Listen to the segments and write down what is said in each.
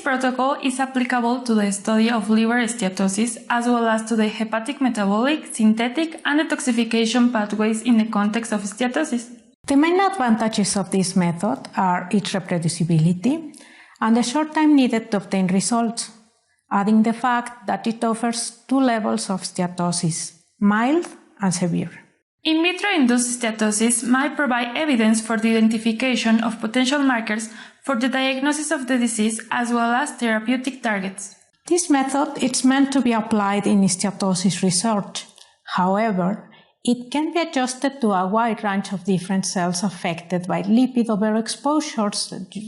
protocol is applicable to the study of liver steatosis as well as to the hepatic metabolic, synthetic, and detoxification pathways in the context of steatosis. The main advantages of this method are its reproducibility and the short time needed to obtain results, adding the fact that it offers two levels of steatosis, mild and severe. In vitro-induced steatosis might provide evidence for the identification of potential markers for the diagnosis of the disease as well as therapeutic targets. This method is meant to be applied in steatosis research. However, it can be adjusted to a wide range of different cells affected by lipid overexposures,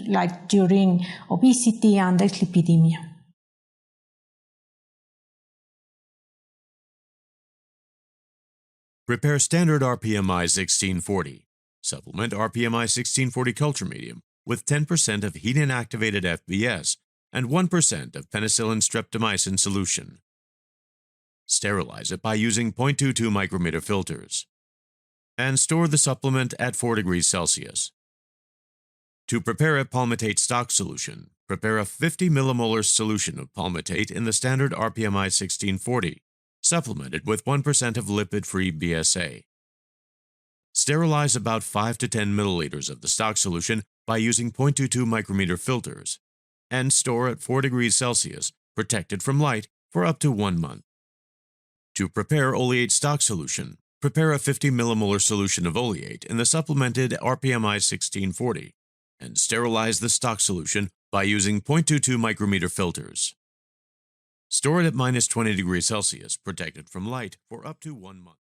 like during obesity and dyslipidemia. Prepare standard RPMI 1640. Supplement RPMI 1640 culture medium with 10% of heat-inactivated FBS and 1% of penicillin streptomycin solution. Sterilize it by using 0.22 micrometer filters. And store the supplement at 4 degrees Celsius. To prepare a palmitate stock solution, prepare a 50 millimolar solution of palmitate in the standard RPMI 1640. Supplemented with 1% of lipid-free BSA. Sterilize about 5 to 10 milliliters of the stock solution by using 0.22 micrometer filters, and store at 4 degrees Celsius, protected from light, for up to 1 month. To prepare oleate stock solution, prepare a 50 millimolar solution of oleate in the supplemented RPMI 1640, and sterilize the stock solution by using 0.22 micrometer filters. Store it at -20 degrees Celsius, protected from light, for up to 1 month.